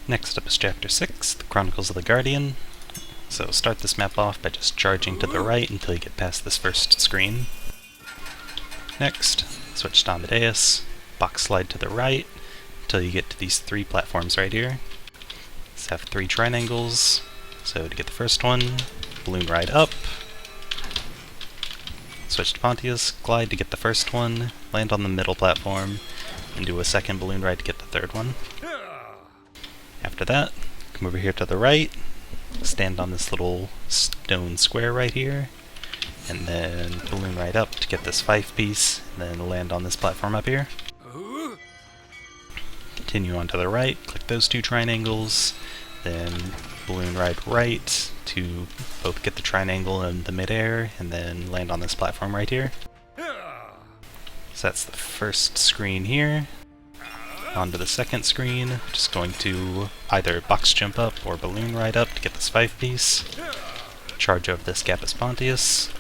Next up is Chapter 6, the Chronicles of the Guardian. So start this map off by just charging to the right until you get past this first screen. Next, switch to Amadeus, box slide to the right until you get to these three platforms right here. These have three triangles, so to get the first one, balloon ride up. Switch to Pontius, glide to get the first one, land on the middle platform, and do a second balloon ride to get the third one. After that, come over here to the right, stand on this little stone square right here, and then balloon ride up to get this 5-piece, and then land on this platform up here. Continue on to the right, click those two triangles, then balloon ride right to both get the triangle in the midair, and then land on this platform right here. So that's the first screen here. Onto the second screen, just going to either box jump up or balloon ride up to get this 5-piece. Charge over this Gapus Pontius,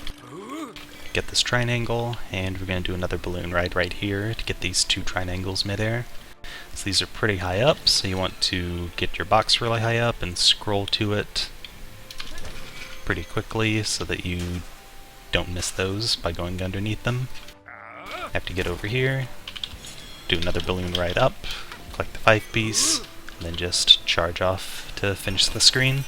get this triangle, and we're going to do another balloon ride right here to get these two triangles midair. So these are pretty high up, so you want to get your box really high up and scroll to it pretty quickly so that you don't miss those by going underneath them. Have to get over here, do another balloon ride up, collect the 5-piece, and then just charge off to finish the screen.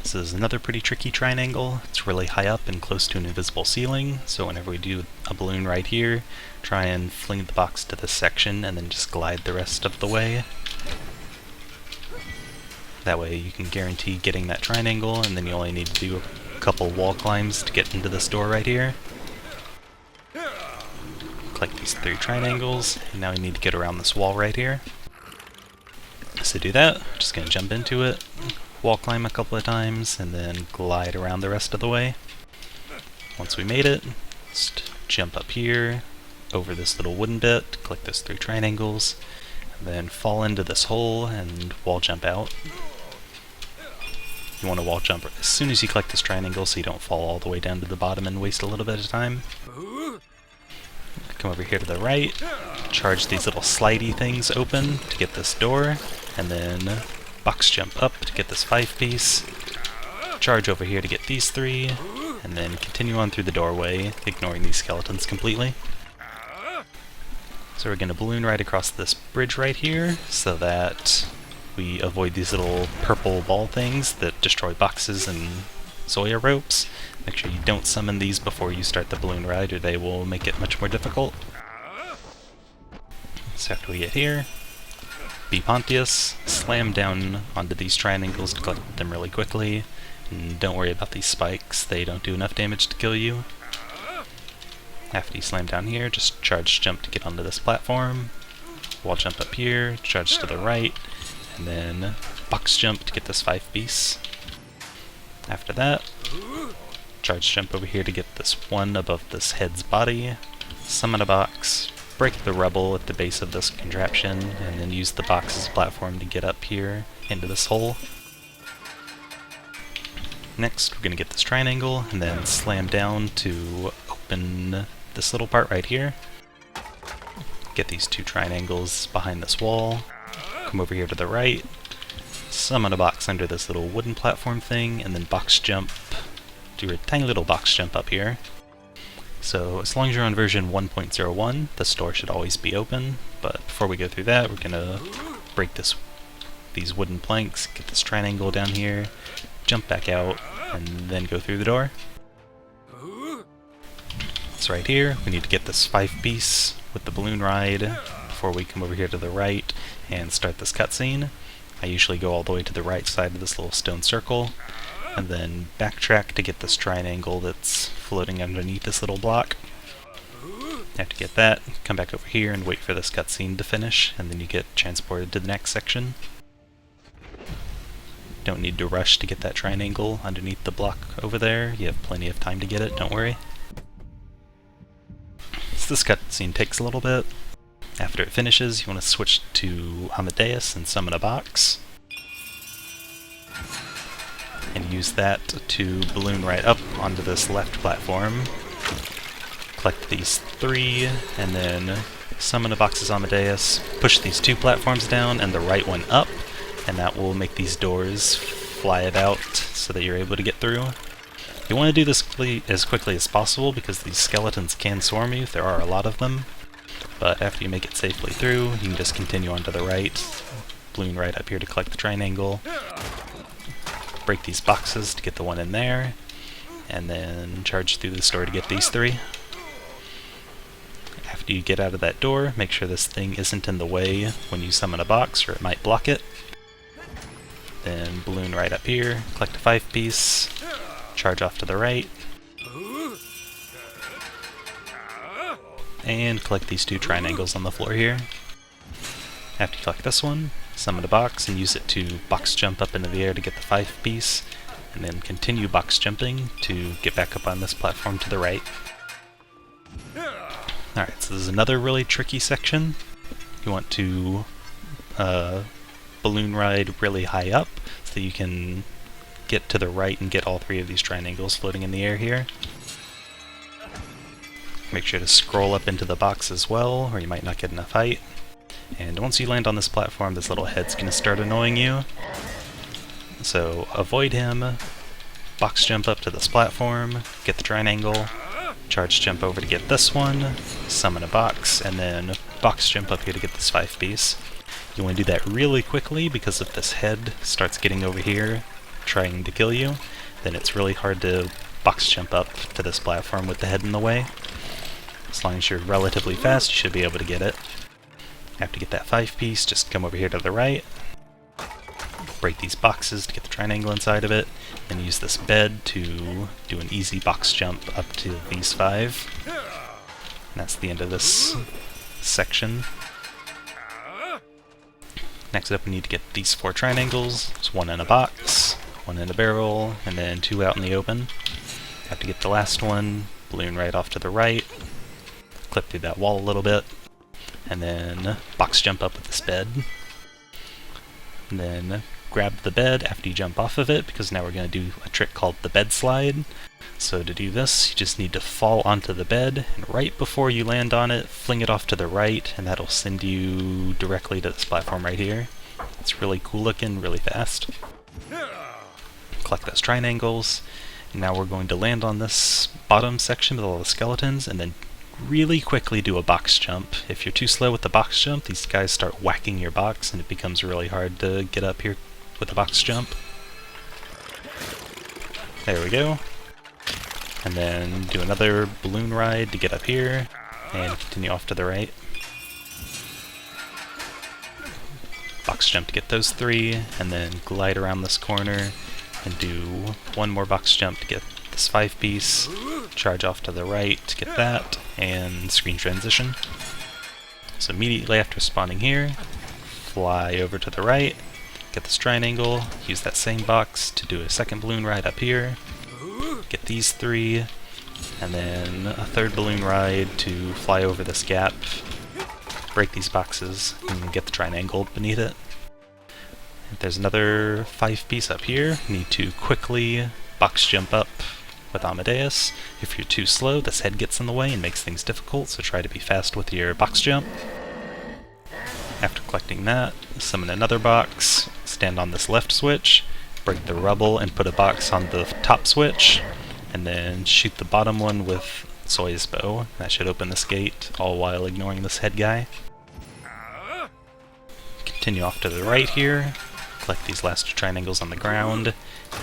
This is another pretty tricky triangle. It's really high up and close to an invisible ceiling, so whenever we do a balloon right here, try and fling the box to this section and then just glide the rest of the way. That way you can guarantee getting that triangle, and then you only need to do a couple wall climbs to get into this door right here. Collect these three triangles, and now we need to get around this wall right here. So to do that, just going to jump into it, wall climb a couple of times, and then glide around the rest of the way. Once we made it, just jump up here, over this little wooden bit, click those three triangles, and then fall into this hole and wall jump out. You want to wall jump as soon as you collect this triangle so you don't fall all the way down to the bottom and waste a little bit of time. Come over here to the right, charge these little slidey things open to get this door, and then box jump up to get this 5-piece, charge over here to get these three, and then continue on through the doorway, ignoring these skeletons completely. So we're going to balloon ride across this bridge right here, so that we avoid these little purple ball things that destroy boxes and Zoya ropes. Make sure you don't summon these before you start the balloon ride, or they will make it much more difficult. So after we get here, be Pontius, slam down onto these triangles to collect them really quickly, and don't worry about these spikes, they don't do enough damage to kill you. After you slam down here, just charge jump to get onto this platform, wall jump up here, charge to the right, and then box jump to get this 5-piece. After that, charge jump over here to get this one above this head's body, summon a box, break the rubble at the base of this contraption, and then use the box as a platform to get up here into this hole. Next, we're going to get this triangle, and then slam down to open this little part right here. Get these two triangles behind this wall, come over here to the right, summon a box under this little wooden platform thing, and then box jump, do a tiny little box jump up here. So as long as you're on version 1.01, the store should always be open, but before we go through that, we're going to break these wooden planks, get this triangle down here, jump back out, and then go through the door. So right here, we need to get this 5-piece with the balloon ride before we come over here to the right and start this cutscene. I usually go all the way to the right side of this little stone circle, and then backtrack to get this triangle that's floating underneath this little block. After you get that, come back over here and wait for this cutscene to finish, and then you get transported to the next section. Don't need to rush to get that triangle underneath the block over there. You have plenty of time to get it, don't worry. So this cutscene takes a little bit. After it finishes, you want to switch to Amadeus and summon a box. And use that to balloon right up onto this left platform. Collect these three, and then summon a Box's Amadeus, push these 2 platforms down and the right one up, and that will make these doors fly about so that you're able to get through. You want to do this as quickly as possible because these skeletons can swarm you if there are a lot of them, but after you make it safely through, you can just continue on to the right, balloon right up here to collect the triangle, break these boxes to get the one in there, and then charge through this door to get these 3. After you get out of that door, make sure this thing isn't in the way when you summon a box, or it might block it. Then balloon right up here, collect a 5-piece, charge off to the right, and collect these 2 triangles on the floor here. After you collect this one, summon a box and use it to box jump up into the air to get the 5-piece, and then continue box jumping to get back up on this platform to the right. Alright, so this is another really tricky section. You want to balloon ride really high up so that you can get to the right and get all 3 of these triangles floating in the air here. Make sure to scroll up into the box as well, or you might not get enough height. And once you land on this platform, this little head's going to start annoying you. So avoid him, box jump up to this platform, get the triangle, charge jump over to get this one, summon a box, and then box jump up here to get this 5-piece. You want to do that really quickly because if this head starts getting over here trying to kill you, then it's really hard to box jump up to this platform with the head in the way. As long as you're relatively fast, you should be able to get it. After you get that 5-piece, just come over here to the right, break these boxes to get the triangle inside of it, and use this bed to do an easy box jump up to these 5. And that's the end of this section. Next up we need to get these 4 triangles. There's 1 in a box, 1 in a barrel, and then 2 out in the open. Have to get the last one, balloon right off to the right, clip through that wall a little bit, and then box jump up with this bed. And then grab the bed after you jump off of it, because now we're going to do a trick called the bed slide. So to do this, you just need to fall onto the bed, and right before you land on it, fling it off to the right, and that'll send you directly to this platform right here. It's really cool looking, really fast. Collect those triangles, and now we're going to land on this bottom section with all the skeletons, and then really quickly do a box jump. If you're too slow with the box jump, these guys start whacking your box, and it becomes really hard to get up here with the box jump. There we go. And then do another balloon ride to get up here, and continue off to the right. Box jump to get those 3, and then glide around this corner, and do 1 more box jump to get this 5-piece, charge off to the right to get that, and screen transition. So immediately after spawning here, fly over to the right, get this triangle, use that same box to do a second balloon ride up here, get these 3, and then a 3rd balloon ride to fly over this gap, break these boxes, and get the triangle beneath it. There's another 5-piece up here. You need to quickly box jump up with Amadeus. If you're too slow, this head gets in the way and makes things difficult, so try to be fast with your box jump. After collecting that, summon another box, stand on this left switch, break the rubble and put a box on the top switch, and then shoot the bottom one with Soy's bow. That should open this gate, all while ignoring this head guy. Continue off to the right here, collect these last 2 triangles on the ground,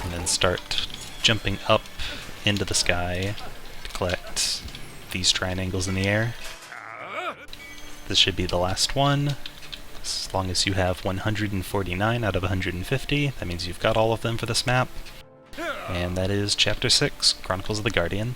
and then start jumping up into the sky to collect these triangles in the air. This should be the last one. As long as you have 149 out of 150, that means you've got all of them for this map. And that is Chapter 6, Chronicles of the Guardian.